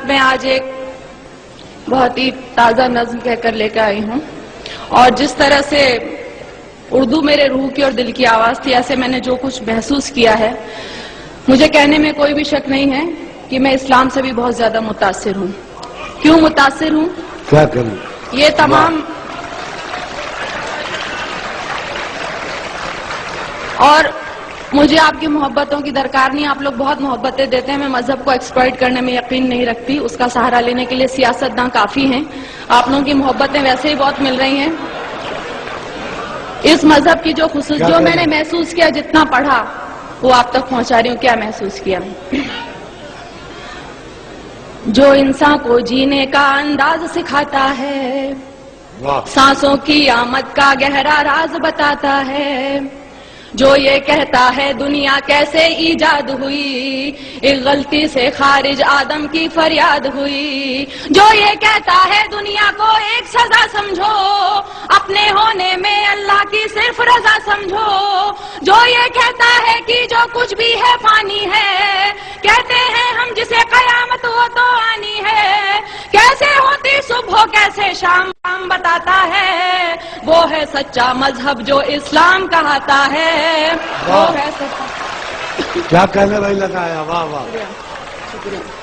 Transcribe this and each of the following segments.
میں آج ایک بہت ہی تازہ نظم کہہ کر لے کر آئی ہوں، اور جس طرح سے اردو میرے روح کی اور دل کی آواز تھی، ایسے میں نے جو کچھ محسوس کیا ہے، مجھے کہنے میں کوئی بھی شک نہیں ہے کہ میں اسلام سے بھی بہت زیادہ متاثر ہوں۔ کیوں متاثر ہوں؟ کیا کروں؟ یہ تمام اور مجھے آپ کی محبتوں کی درکار نہیں، آپ لوگ بہت محبتیں دیتے ہیں، میں مذہب کو ایکسپلائٹ کرنے میں یقین نہیں رکھتی، اس کا سہارا لینے کے لیے سیاستداں کافی ہیں، آپ لوگوں کی محبتیں ویسے ہی بہت مل رہی ہیں۔ اس مذہب کی جو جو میں نے محسوس کیا، جتنا پڑھا وہ آپ تک پہنچا رہی ہوں۔ کیا محسوس کیا؟ جو انسان کو جینے کا انداز سکھاتا ہے، سانسوں کی آمد کا گہرا راز بتاتا ہے، جو یہ کہتا ہے دنیا کیسے ایجاد ہوئی، ایک غلطی سے خارج آدم کی فریاد ہوئی، جو یہ کہتا ہے دنیا کو ایک سزا سمجھو، اپنے ہونے میں اللہ کی صرف رضا سمجھو، جو یہ کہتا ہے کہ جو کچھ بھی ہے فانی ہے، کہتے ہیں ہم جسے قیامت ہو تو آنی ہے، کیسے ہوتی صبح ہو کیسے شام بتاتا ہے، وہ ہے سچا مذہب جو اسلام کہاتا ہے، وہ ہے سچا۔ کیا کہنے بھائی لگایا، واہ واہ،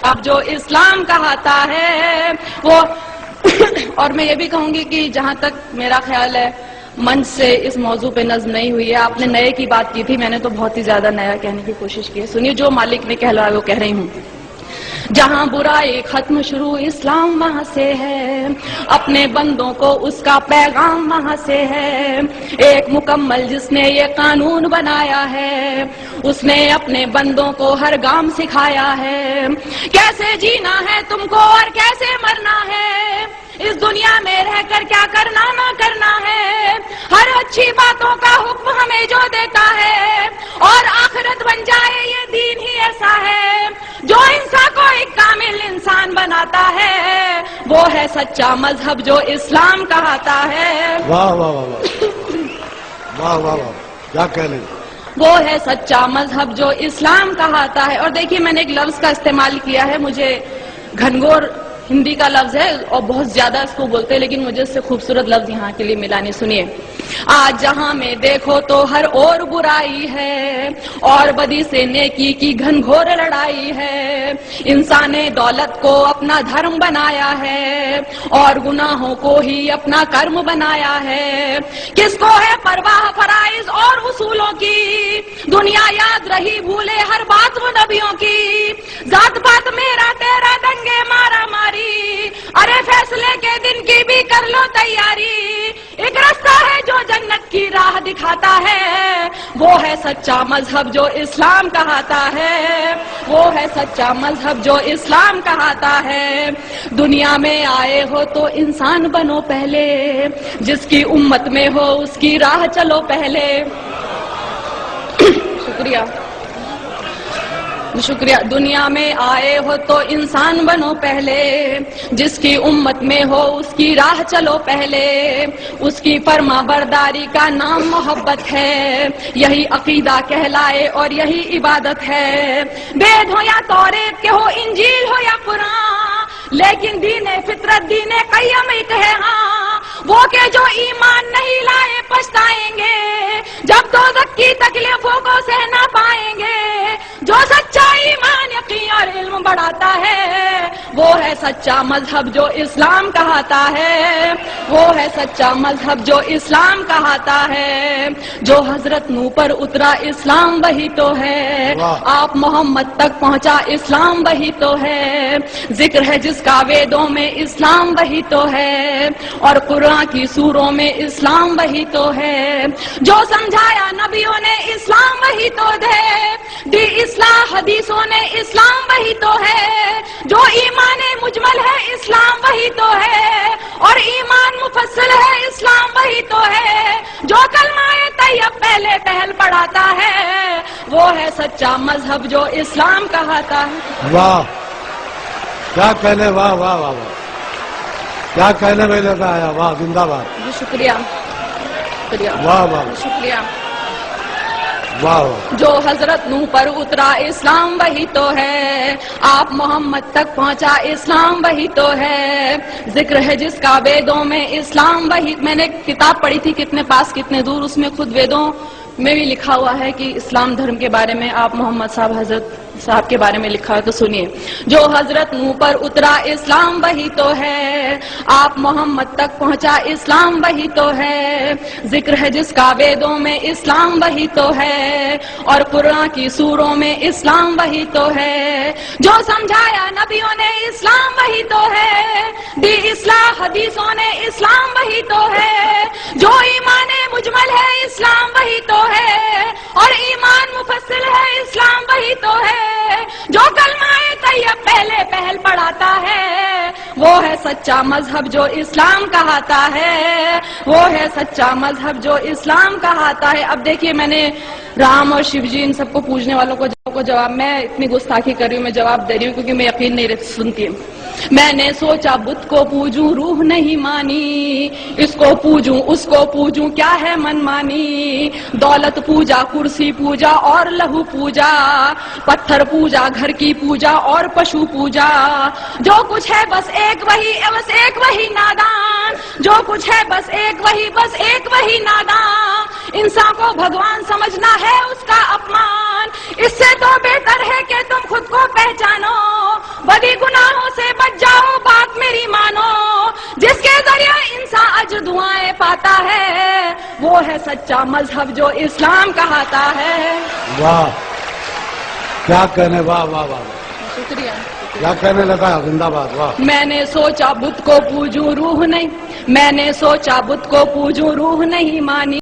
اب جو اسلام کہاتا ہے وہ اور میں یہ بھی کہوں گی کہ جہاں تک میرا خیال ہے منچ سے اس موضوع پہ نظم نہیں ہوئی ہے، آپ نے نئے کی بات کی تھی، میں نے تو بہت ہی زیادہ نیا کہنے کی کوشش کی ہے۔ سنیے، جو مالک نے کہلایا وہ کہہ رہی ہوں، جہاں برائی ختم شروع اسلام وہاں سے ہے، اپنے بندوں کو اس کا پیغام وہاں سے ہے، ایک مکمل جس نے یہ قانون بنایا ہے، اس نے اپنے بندوں کو ہر گام سکھایا ہے، کیسے جینا ہے تم کو اور کیسے مرنا ہے، اس دنیا میں رہ کر کیا کرنا نہ کرنا ہے، ہر اچھی باتوں کا حکم ہمیں جو دیتا ہے، اور آخرت بن جائے یہ دین ہی ایسا ہے جو انسان کو ایک کامل انسان بناتا ہے، وہ ہے سچا مذہب جو اسلام کہاتا ہے۔ واہ واہ واہ واہ واہ واہ، کیا کہنے، وہ ہے سچا مذہب جو اسلام کہاتا ہے۔ اور دیکھیے، میں نے ایک لفظ کا استعمال کیا ہے، مجھے گھنگور ہندی کا لفظ ہے اور بہت زیادہ اس کو بولتے ہیں، لیکن مجھے اس سے خوبصورت لفظ یہاں کے لیے ملا نہیں۔ سنیے، آج جہاں میں دیکھو تو ہر اور برائی ہے، اور بدی سے نیکی کی گھنگھور لڑائی ہے، انسان نے دولت کو اپنا دھرم بنایا ہے، اور گناہوں کو ہی اپنا کرم بنایا ہے، کس کو ہے پرواہ فرائض اور اصولوں کی، دنیا یاد رہی بھولے ہر بات وہ نبیوں کی، ذات پات میرا تیرا دنگے مارا ماری، ارے فیصلے کے دن کی بھی کر لو تیاری، ایک راستہ ہے جو جنت کی راہ دکھاتا ہے، وہ ہے سچا مذہب جو اسلام کہاتا ہے، وہ ہے سچا مذہب جو اسلام کہاتا ہے۔ دنیا میں آئے ہو تو انسان بنو پہلے، جس کی امت میں ہو اس کی راہ چلو پہلے۔ شکریہ۔ دنیا میں آئے ہو تو انسان بنو پہلے، جس کی امت میں ہو اس کی راہ چلو پہلے، اس کی فرما برداری کا نام محبت ہے، یہی عقیدہ کہلائے اور یہی عبادت ہے، وید ہو یا توریت کے ہو، انجیل ہو یا قرآن، لیکن دین فطرت دین قیم ایک ہے، ہاں وہ کہ جو ایمان نہیں لائے پچھتائیں گے، جب دوزخ کی تکلیفوں کو سہ نہ پائیں گے، جو سچا ایمان یقین اور علم بڑھاتا ہے، وہ ہے سچا مذہب جو اسلام کہاتا ہے، وہ ہے سچا مذہب جو اسلام کہاتا ہے، جو حضرت نوح پر اترا اسلام وہی تو ہے، آپ محمد تک پہنچا اسلام وہی تو ہے، ذکر ہے جس کا ویدوں میں اسلام وہی تو ہے، اور قرآن کی سوروں میں اسلام وہی تو ہے، جو سمجھایا نبیوں نے اسلام وہی تو دی اصلاح حدیثوں نے اسلام وہی تو ہے، جو ایمان مجمل ہے اسلام وہی تو ہے، اور ایمان مفصل ہے اسلام وہی تو ہے، جو کلمہ طیب پہلے پہل پڑھاتا ہے، وہ ہے سچا مذہب جو اسلام کہاتا ہے۔ واہ، کیا کہنے، واہ واہ واہ واہ، کیا کہنے میں لگا آیا، واہ، زندہ باد، شکریہ، شکریہ، واہ واہ، شکریہ۔ واہ واہ جو حضرت نوح پر اترا اسلام وہی تو ہے، آپ محمد تک پہنچا اسلام وہی تو ہے، ذکر ہے جس کا ویدوں میں اسلام وہی. میں نے کتاب پڑھی تھی کتنے پاس کتنے دور، اس میں خود ویدوں میں بھی لکھا ہوا ہے کہ اسلام دھرم کے بارے میں آپ محمد صاحب حضرت صاحب کے بارے میں لکھا ہے. تو سنیے، جو حضرت نوح پر اترا اسلام وہی تو ہے، آپ محمد تک پہنچا اسلام وہی تو ہے، ذکر ہے جس کا ویدوں میں اسلام وہی تو ہے، اور قرآن کی سوروں میں اسلام وہی تو ہے، جو سمجھایا نبیوں نے اسلام وہی تو ہے، دی اصلاح حدیثوں نے اسلام وہی تو ہے، جو ایمان مجمل ہے اسلام وہی تو ہے، اور ایمان مفصل ہے اسلام وہی تو ہے، جو کلمہ طیب پہلے پہل پڑھاتا ہے، وہ ہے سچا مذہب جو اسلام کہاتا ہے، وہ ہے سچا مذہب جو اسلام کہاتا ہے. اب دیکھیے، میں نے رام اور شیو جی ان سب کو پوجنے والوں کو جواب، میں اتنی گستاخی کر رہی ہوں، میں جواب دے رہی ہوں کیونکہ میں یقین نہیں سنتی. میں نے سوچا بت کو پوجوں روح نہیں مانی، اس کو پوجوں اس کو پوجوں کیا ہے من مانی، دولت پوجا کرسی پوجا اور لہو پوجا، پتھر پوجا گھر کی پوجا اور پشو پوجا، جو کچھ ہے بس ایک وہی نادان، جو کچھ ہے بس ایک وہی نادان، انسان کو بھگوان سمجھنا ہے اس کا اپمان، اس سے تو بہتر ہے کہ تم خود کو پہچانو، بدی گناہوں سے بچ جاؤ بات میری مانو، جس کے ذریعے انسان اجر دعائیں پاتا ہے، وہ ہے سچا مذہب جو اسلام کہاتا ہے. واہ، کیا کہنے، واہ واہ واہ، شکریہ. کیا کہنے لگا، زندہ باد. واہ. میں نے سوچا بت کو پوجوں روح نہیں، میں نے سوچا بت کو پوجوں روح نہیں مانی.